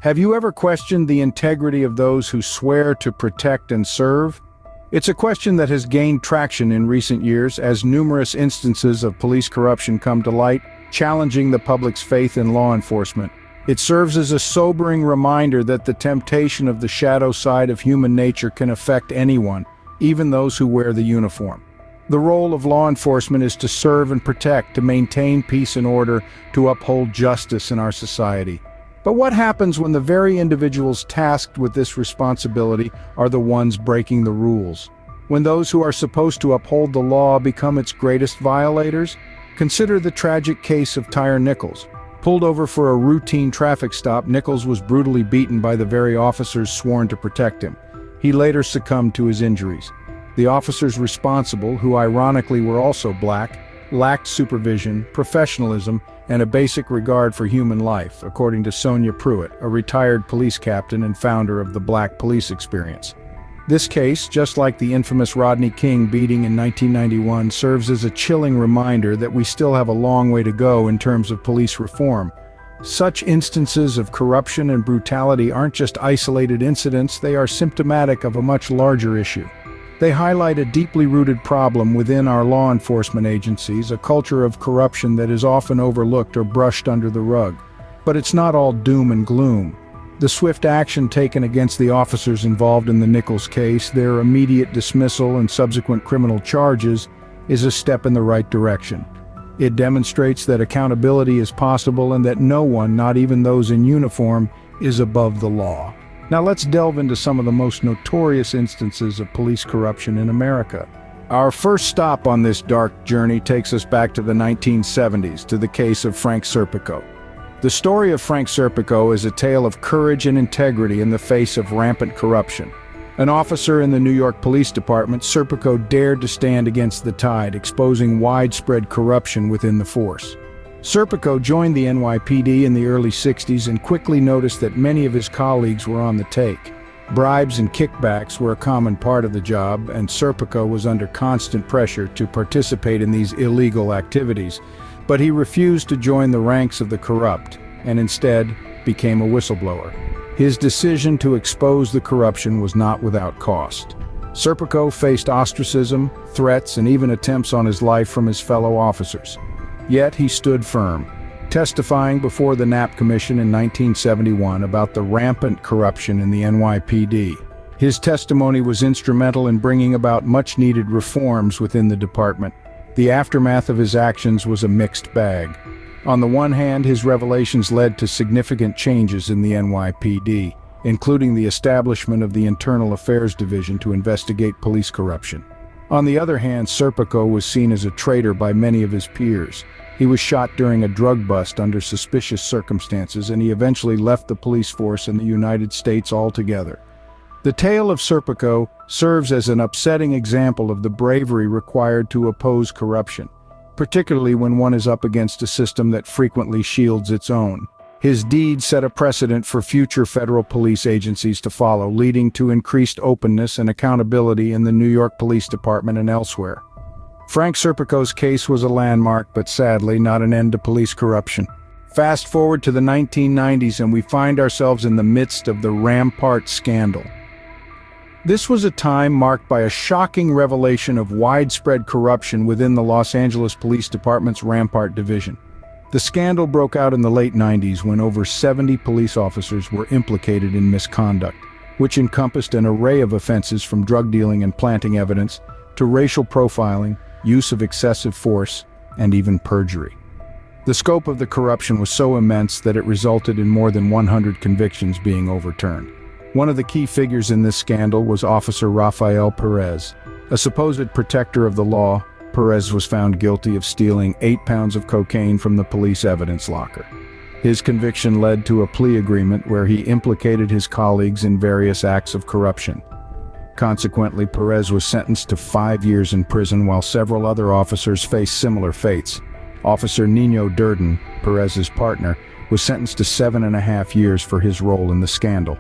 Have you ever questioned the integrity of those who swear to protect and serve? It's a question that has gained traction in recent years as numerous instances of police corruption come to light, challenging the public's faith in law enforcement. It serves as a sobering reminder that the temptation of the shadow side of human nature can affect anyone, even those who wear the uniform. The role of law enforcement is to serve and protect, to maintain peace and order, to uphold justice in our society. But what happens when the very individuals tasked with this responsibility are the ones breaking the rules? When those who are supposed to uphold the law become its greatest violators? Consider the tragic case of Tyre Nichols. Pulled over for a routine traffic stop, Nichols was brutally beaten by the very officers sworn to protect him. He later succumbed to his injuries. The officers responsible, who ironically were also black, lacked supervision, professionalism, and a basic regard for human life, according to Sonia Pruitt, a retired police captain and founder of the Black Police Experience. This case, just like the infamous Rodney King beating in 1991, serves as a chilling reminder that we still have a long way to go in terms of police reform. Such instances of corruption and brutality aren't just isolated incidents, they are symptomatic of a much larger issue. They highlight a deeply rooted problem within our law enforcement agencies, a culture of corruption that is often overlooked or brushed under the rug. But it's not all doom and gloom. The swift action taken against the officers involved in the Nichols case, their immediate dismissal and subsequent criminal charges, is a step in the right direction. It demonstrates that accountability is possible and that no one, not even those in uniform, is above the law. Now let's delve into some of the most notorious instances of police corruption in America. Our first stop on this dark journey takes us back to the 1970s, to the case of Frank Serpico. The story of Frank Serpico is a tale of courage and integrity in the face of rampant corruption. An officer in the New York Police Department, Serpico dared to stand against the tide, exposing widespread corruption within the force. Serpico joined the NYPD in the early 60s and quickly noticed that many of his colleagues were on the take. Bribes and kickbacks were a common part of the job, and Serpico was under constant pressure to participate in these illegal activities. But he refused to join the ranks of the corrupt, and instead became a whistleblower. His decision to expose the corruption was not without cost. Serpico faced ostracism, threats, and even attempts on his life from his fellow officers. Yet he stood firm, testifying before the Knapp Commission in 1971 about the rampant corruption in the NYPD. His testimony was instrumental in bringing about much-needed reforms within the department. The aftermath of his actions was a mixed bag. On the one hand, his revelations led to significant changes in the NYPD, including the establishment of the Internal Affairs Division to investigate police corruption. On the other hand, Serpico was seen as a traitor by many of his peers. He was shot during a drug bust under suspicious circumstances, and he eventually left the police force in the United States altogether. The tale of Serpico serves as an upsetting example of the bravery required to oppose corruption, particularly when one is up against a system that frequently shields its own. His deed set a precedent for future federal police agencies to follow, leading to increased openness and accountability in the New York Police Department and elsewhere. Frank Serpico's case was a landmark, but sadly not an end to police corruption. Fast forward to the 1990s and we find ourselves in the midst of the Rampart scandal. This was a time marked by a shocking revelation of widespread corruption within the Los Angeles Police Department's Rampart Division. The scandal broke out in the late 90s when over 70 police officers were implicated in misconduct, which encompassed an array of offenses from drug dealing and planting evidence to racial profiling, use of excessive force, and even perjury. The scope of the corruption was so immense that it resulted in more than 100 convictions being overturned. One of the key figures in this scandal was Officer Rafael Perez. A supposed protector of the law, Perez was found guilty of stealing 8 pounds of cocaine from the police evidence locker. His conviction led to a plea agreement where he implicated his colleagues in various acts of corruption. Consequently, Perez was sentenced to 5 years in prison while several other officers faced similar fates. Officer Nino Durden, Perez's partner, was sentenced to 7.5 years for his role in the scandal.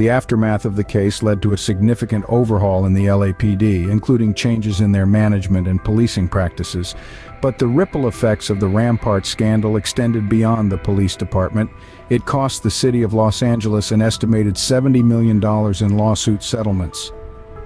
The aftermath of the case led to a significant overhaul in the LAPD, including changes in their management and policing practices. But the ripple effects of the Rampart scandal extended beyond the police department. It cost the city of Los Angeles an estimated $70 million in lawsuit settlements.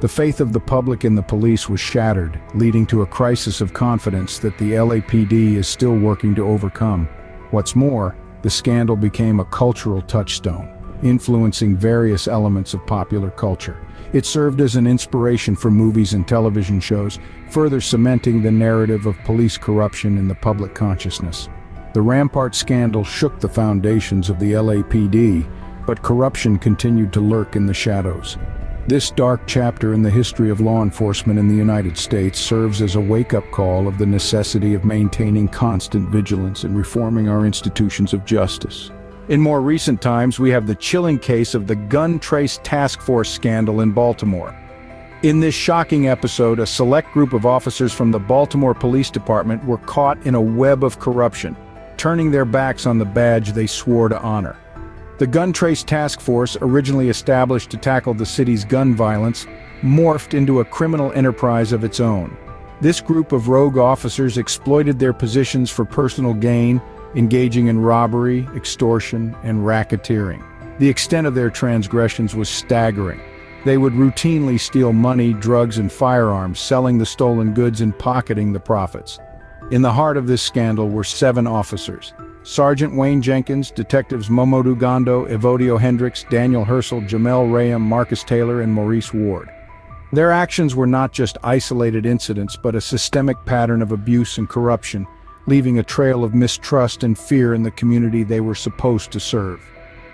The faith of the public in the police was shattered, leading to a crisis of confidence that the LAPD is still working to overcome. What's more, the scandal became a cultural touchstone, influencing various elements of popular culture. It served as an inspiration for movies and television shows, further cementing the narrative of police corruption in the public consciousness. The Rampart scandal shook the foundations of the LAPD, but corruption continued to lurk in the shadows. This dark chapter in the history of law enforcement in the United States serves as a wake-up call of the necessity of maintaining constant vigilance and reforming our institutions of justice. In more recent times, we have the chilling case of the Gun Trace Task Force scandal in Baltimore. In this shocking episode, a select group of officers from the Baltimore Police Department were caught in a web of corruption, turning their backs on the badge they swore to honor. The Gun Trace Task Force, originally established to tackle the city's gun violence, morphed into a criminal enterprise of its own. This group of rogue officers exploited their positions for personal gain, engaging in robbery, extortion, and racketeering. The extent of their transgressions was staggering. They would routinely steal money, drugs, and firearms, selling the stolen goods and pocketing the profits. In the heart of this scandal were 7 officers: Sergeant Wayne Jenkins, Detectives Momodu Gondo, Evodio Hendricks, Daniel Herschel, Jamel Rayam, Marcus Taylor, and Maurice Ward. Their actions were not just isolated incidents, but a systemic pattern of abuse and corruption, leaving a trail of mistrust and fear in the community they were supposed to serve.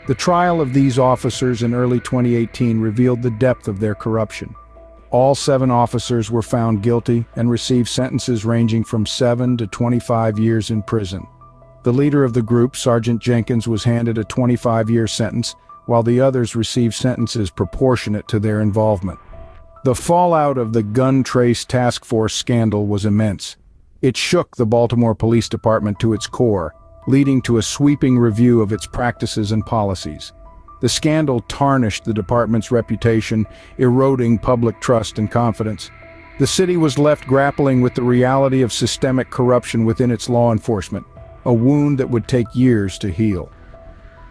The trial of these officers in early 2018 revealed the depth of their corruption. All 7 officers were found guilty and received sentences ranging from 7 to 25 years in prison. The leader of the group, Sergeant Jenkins, was handed a 25-year sentence, while the others received sentences proportionate to their involvement. The fallout of the Gun Trace Task Force scandal was immense. It shook the Baltimore Police Department to its core, leading to a sweeping review of its practices and policies. The scandal tarnished the department's reputation, eroding public trust and confidence. The city was left grappling with the reality of systemic corruption within its law enforcement, a wound that would take years to heal.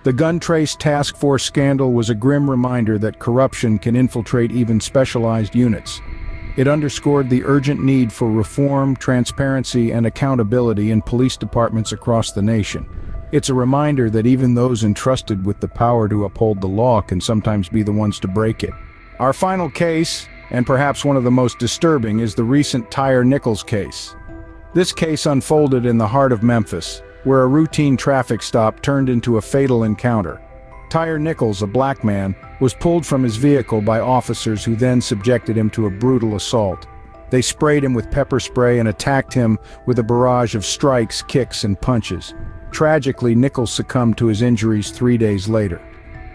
The Gun Trace Task Force scandal was a grim reminder that corruption can infiltrate even specialized units. It underscored the urgent need for reform, transparency, and accountability in police departments across the nation. It's a reminder that even those entrusted with the power to uphold the law can sometimes be the ones to break it. Our final case, and perhaps one of the most disturbing, is the recent Tyre Nichols case. This case unfolded in the heart of Memphis, where a routine traffic stop turned into a fatal encounter. Tyre Nichols, a black man, was pulled from his vehicle by officers who then subjected him to a brutal assault. They sprayed him with pepper spray and attacked him with a barrage of strikes, kicks, and punches. Tragically, Nichols succumbed to his injuries 3 days later.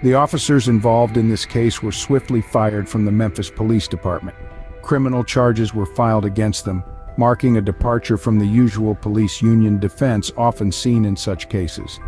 The officers involved in this case were swiftly fired from the Memphis Police Department. Criminal charges were filed against them, marking a departure from the usual police union defense often seen in such cases.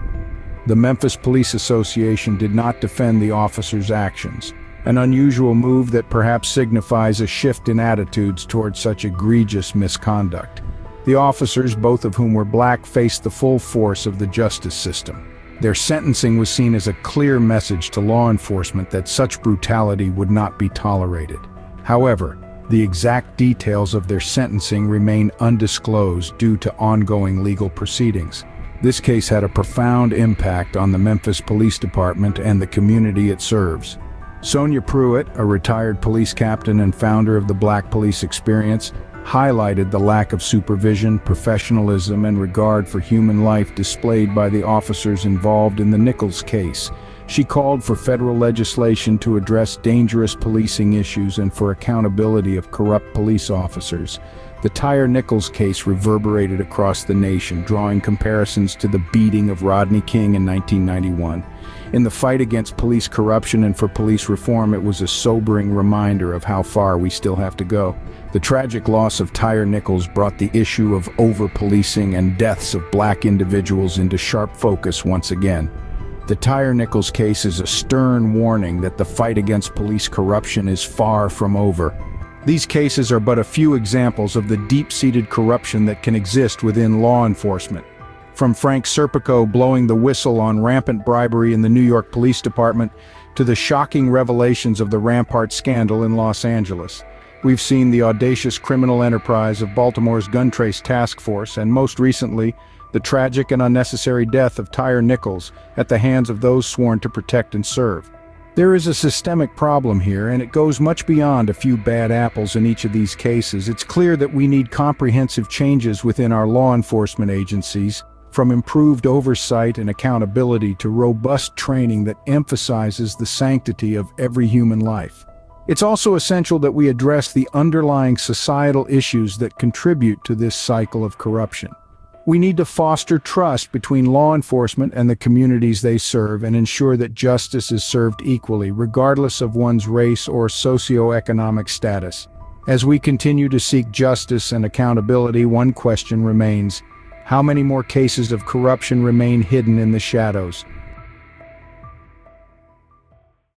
The Memphis Police Association did not defend the officers' actions, an unusual move that perhaps signifies a shift in attitudes towards such egregious misconduct. The officers, both of whom were black, faced the full force of the justice system. Their sentencing was seen as a clear message to law enforcement that such brutality would not be tolerated. However, the exact details of their sentencing remain undisclosed due to ongoing legal proceedings. This case had a profound impact on the Memphis Police Department and the community it serves. Sonia Pruitt, a retired police captain and founder of the Black Police Experience, highlighted the lack of supervision, professionalism, and regard for human life displayed by the officers involved in the Nichols case. She called for federal legislation to address dangerous policing issues and for accountability of corrupt police officers. The Tyre Nichols case reverberated across the nation, drawing comparisons to the beating of Rodney King in 1991. In the fight against police corruption and for police reform, it was a sobering reminder of how far we still have to go. The tragic loss of Tyre Nichols brought the issue of over-policing and deaths of black individuals into sharp focus once again. The Tyre Nichols case is a stern warning that the fight against police corruption is far from over. These cases are but a few examples of the deep-seated corruption that can exist within law enforcement. From Frank Serpico blowing the whistle on rampant bribery in the New York Police Department to the shocking revelations of the Rampart scandal in Los Angeles. We've seen the audacious criminal enterprise of Baltimore's Gun Trace Task Force, and most recently, the tragic and unnecessary death of Tyre Nichols at the hands of those sworn to protect and serve. There is a systemic problem here, and it goes much beyond a few bad apples in each of these cases. It's clear that we need comprehensive changes within our law enforcement agencies, from improved oversight and accountability to robust training that emphasizes the sanctity of every human life. It's also essential that we address the underlying societal issues that contribute to this cycle of corruption. We need to foster trust between law enforcement and the communities they serve and ensure that justice is served equally, regardless of one's race or socioeconomic status. As we continue to seek justice and accountability, one question remains: how many more cases of corruption remain hidden in the shadows?